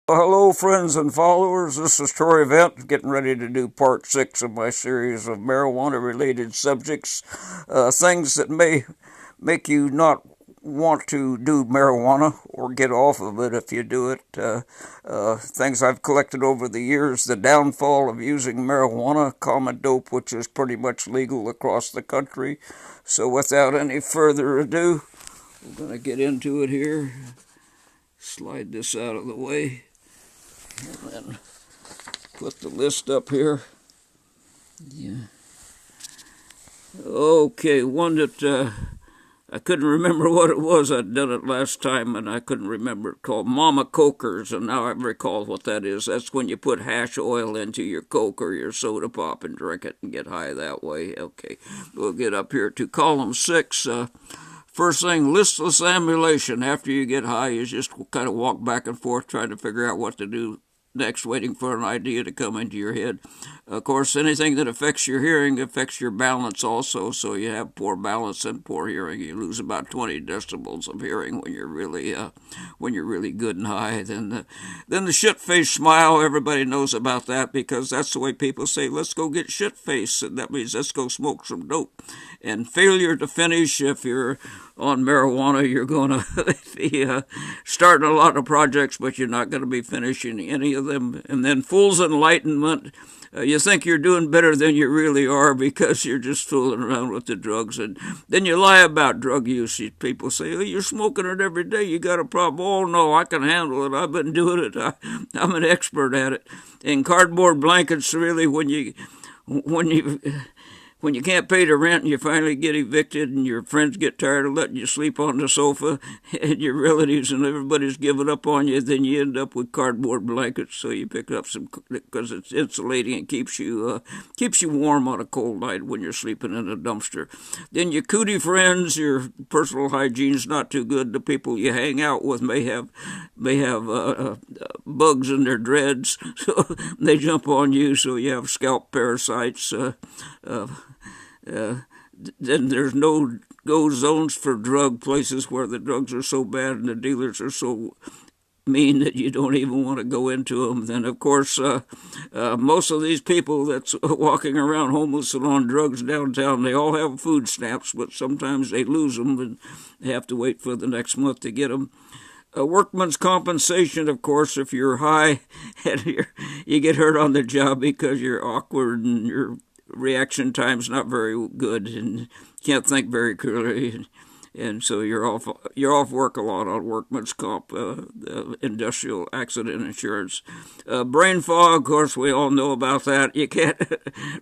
Well, hello, friends and followers. This is Torrey Vent, getting ready to do part 6 of my series of marijuana related subjects. Things that may make you not want to do marijuana or get off of it if you do it. Things I've collected over the years: the downfall of using marijuana, common dope, which is pretty much legal across the country. So, without any further ado, we're going to get into it here. Slide this out of the way. And then put the list up here. Yeah. Okay, one that I couldn't remember what it was. I'd done it last time and I couldn't remember it. Called Mama Cokers, and now I recall what that is. That's when you put hash oil into your Coke or your soda pop and drink it and get high that way. Okay, we'll get up here to column 6. First thing, listless ambulation. After you get high, you just kind of walk back and forth trying to figure out what to do next, waiting for an idea to come into your head. Of course, anything that affects your hearing affects your balance also, so you have poor balance and poor hearing. You lose about 20 decibels of hearing when you're really good and high. Then the shit-faced smile, everybody knows about that because that's the way people say, let's go get shit-faced, and that means let's go smoke some dope. And failure to finish, if you're on marijuana, you're going to be starting a lot of projects, but you're not going to be finishing any of them. And then fool's enlightenment. You think you're doing better than you really are because you're just fooling around with the drugs. And then you lie about drug use. People say, oh, you're smoking it every day. You got a problem. Oh, no, I can handle it. I've been doing it. I'm an expert at it. And cardboard blankets, really, when you can't pay the rent and you finally get evicted and your friends get tired of letting you sleep on the sofa and your relatives and everybody's giving up on you, then you end up with cardboard blankets. So you pick up some because it's insulating and keeps you warm on a cold night when you're sleeping in a dumpster. Then your cootie friends, your personal hygiene's not too good. The people you hang out with may have bugs in their dreads, so they jump on you. So you have scalp parasites. Then there's no go zones for drug places where the drugs are so bad and the dealers are so mean that you don't even want to go into them. Then, of course, most of these people that's walking around homeless and on drugs downtown, they all have food stamps, but sometimes they lose them and they have to wait for the next month to get them. Workman's compensation, of course, if you're high and you get hurt on the job because you're awkward and your reaction time's not very good and can't think very clearly, and so you're off work a lot on workman's comp, industrial accident insurance. Brain fog, of course, we all know about that. You can't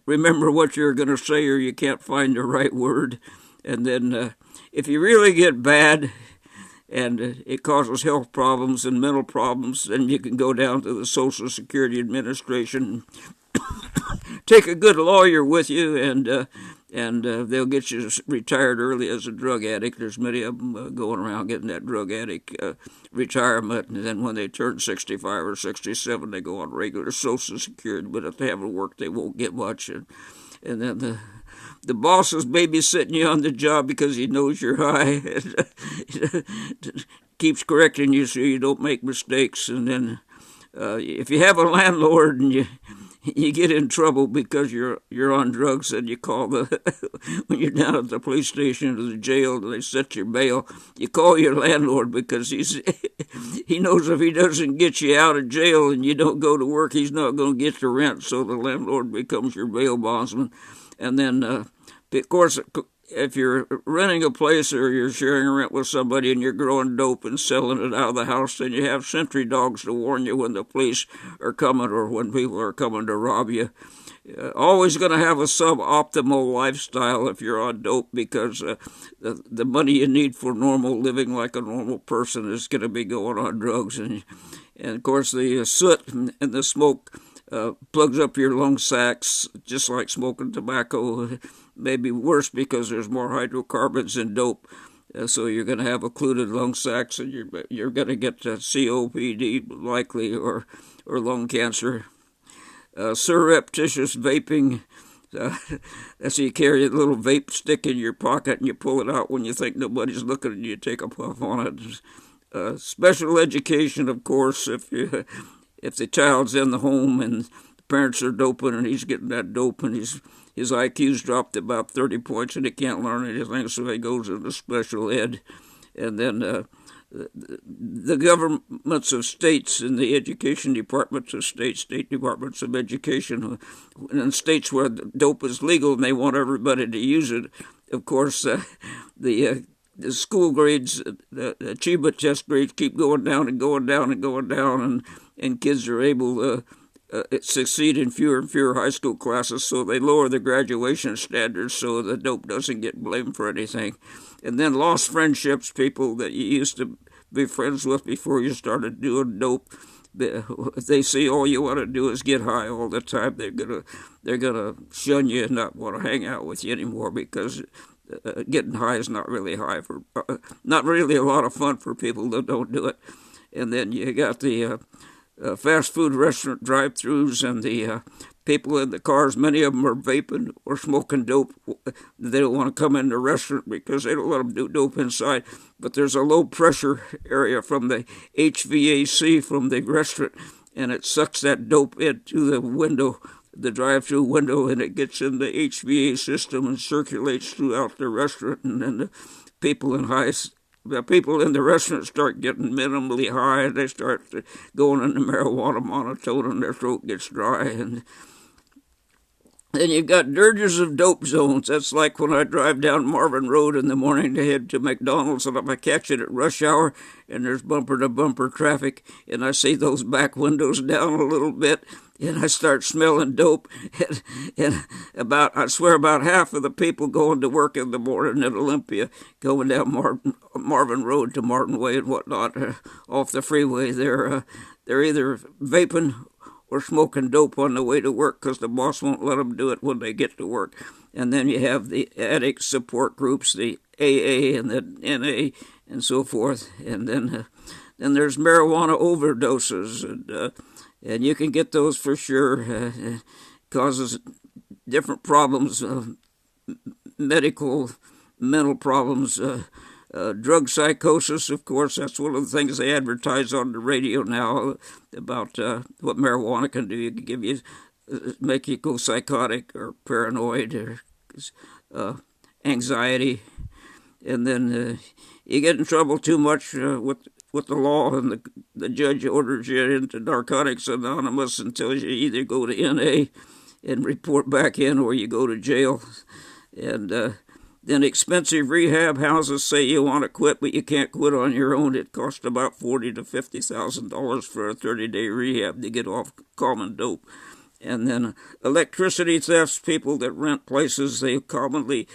remember what you're going to say or you can't find the right word. And then if you really get bad and it causes health problems and mental problems, then you can go down to the Social Security Administration, take a good lawyer with you, and they'll get you retired early as a drug addict. There's many of them going around getting that drug addict retirement, and then when they turn 65 or 67, they go on regular Social Security. But if they haven't worked, they won't get much. And then the boss is babysitting you on the job because he knows you're high and keeps correcting you so you don't make mistakes. And then if you have a landlord and you get in trouble because you're on drugs, and you call when you're down at the police station or the jail and they set your bail, you call your landlord because he knows if he doesn't get you out of jail and you don't go to work, he's not going to get your rent, so the landlord becomes your bail bondsman. And then, of course, if you're renting a place or you're sharing a rent with somebody and you're growing dope and selling it out of the house, then you have sentry dogs to warn you when the police are coming or when people are coming to rob you. Always going to have a suboptimal lifestyle if you're on dope because the money you need for normal living like a normal person is going to be going on drugs. And of course, the soot and the smoke plugs up your lung sacs just like smoking tobacco. Maybe worse because there's more hydrocarbons in dope. So you're going to have occluded lung sacs, and you're going to get COPD likely or lung cancer. Surreptitious vaping. That's you carry a little vape stick in your pocket and you pull it out when you think nobody's looking and you take a puff on it. Special education, of course, if the child's in the home and the parents are doping and he's getting that dope and his IQ's dropped about 30 points and he can't learn anything, so he goes into special ed. And then the governments of states and the education departments of states, state departments of education, in states where dope is legal and they want everybody to use it, of course, the school grades, the achievement test grades keep going down and going down and going down, and kids are able to succeed in fewer and fewer high school classes, so they lower the graduation standards so the dope doesn't get blamed for anything. And then lost friendships, people that you used to be friends with before you started doing dope. If they see all you want to do is get high all the time, they're gonna shun you and not want to hang out with you anymore, because getting high is not really not really a lot of fun for people that don't do it. And then you got the fast food restaurant drive-thrus and the people in the cars. Many of them are vaping or smoking dope. They don't want to come in the restaurant because they don't let them do dope inside. But there's a low-pressure area from the HVAC from the restaurant, and it sucks that dope into the window, the drive-through window, and it gets in the HVAC system and circulates throughout the restaurant. And then the people in the restaurant start getting minimally high, and they start going into marijuana monotone, and their throat gets dry. And then you've got dirges of dope zones. That's like when I drive down Marvin Road in the morning to head to McDonald's, and if I catch it at rush hour and there's bumper-to-bumper traffic, and I see those back windows down a little bit, and I start smelling dope, and I swear about half of the people going to work in the morning at Olympia, going down Marvin Road to Martin Way and whatnot, off the freeway, they're either vaping or smoking dope on the way to work because the boss won't let them do it when they get to work. And then you have the addict support groups, the AA and the NA and so forth. And then there's marijuana overdoses, and you can get those for sure. Causes different problems, mental problems. Drug psychosis, of course, that's one of the things they advertise on the radio now about what marijuana can do. It can make you go psychotic or paranoid or anxiety. And then you get in trouble too much with the law, and the judge orders you into Narcotics Anonymous and tells you either go to NA and report back in or you go to jail. And then expensive rehab houses say you want to quit, but you can't quit on your own. It costs about $40,000 to $50,000 for a 30-day rehab to get off common dope. And then electricity thefts, people that rent places, they commonly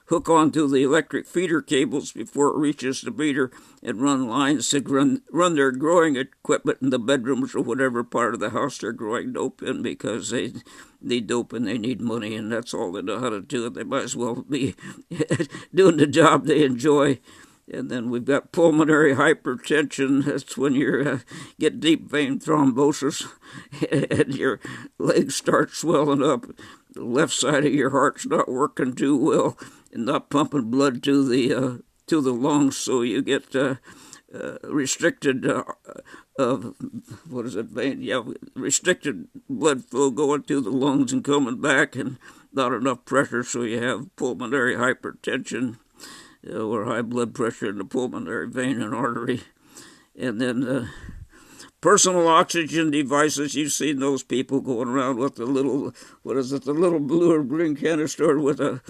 hook onto the electric feeder cables before it reaches the meter and run lines to run their growing equipment in the bedrooms or whatever part of the house they're growing dope in, because they need dope and they need money, and that's all they know how to do. They might as well be doing the job they enjoy. And then we've got pulmonary hypertension. That's when you get deep vein thrombosis and your legs start swelling up. The left side of your heart's not working too well and not pumping blood to the lungs, so you get restricted restricted blood flow going to the lungs and coming back, and not enough pressure, so you have pulmonary hypertension, or high blood pressure in the pulmonary vein and artery. And then personal oxygen devices. You've seen those people going around with the little, the little blue or green canister with a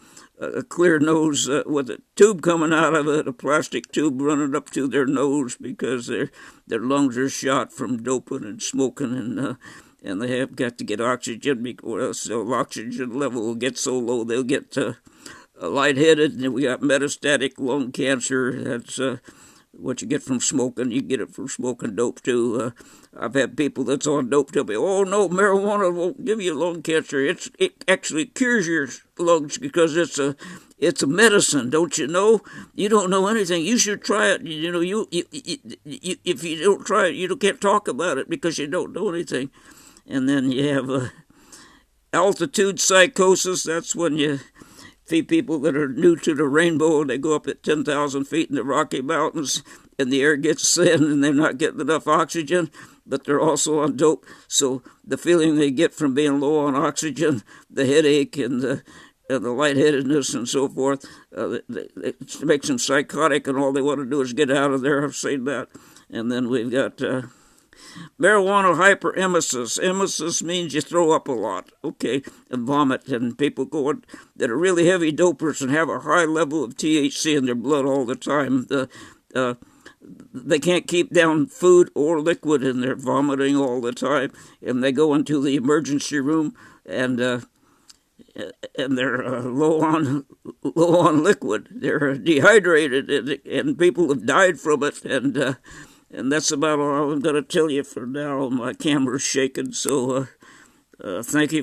clear nose, with a tube coming out of it, a plastic tube running up to their nose because their lungs are shot from doping and smoking, and they have got to get oxygen because the oxygen level will get so low they'll get lightheaded. And we got metastatic lung cancer. That's what you get from smoking. You get it from smoking dope too. I've had people that's on dope tell me, "Oh no, marijuana won't give you lung cancer. It actually cures your lungs because it's a medicine. Don't you know? You don't know anything. You should try it. You know, you if you don't try it, you can't talk about it because you don't know anything." And then you have altitude psychosis. That's when you see people that are new to the rainbow, and they go up at 10,000 feet in the Rocky Mountains, and the air gets thin and they're not getting enough oxygen, but they're also on dope. So the feeling they get from being low on oxygen, the headache and the lightheadedness and so forth, it makes them psychotic, and all they want to do is get out of there. I've seen that. And then we've got marijuana hyperemesis. Emesis means you throw up a lot, okay, and vomit. And people that are really heavy dopers and have a high level of THC in their blood all the time, they can't keep down food or liquid, and they're vomiting all the time. And they go into the emergency room, and they're low on liquid. They're dehydrated, and people have died from it. And that's about all I'm going to tell you for now. My camera's shaking, so thank you.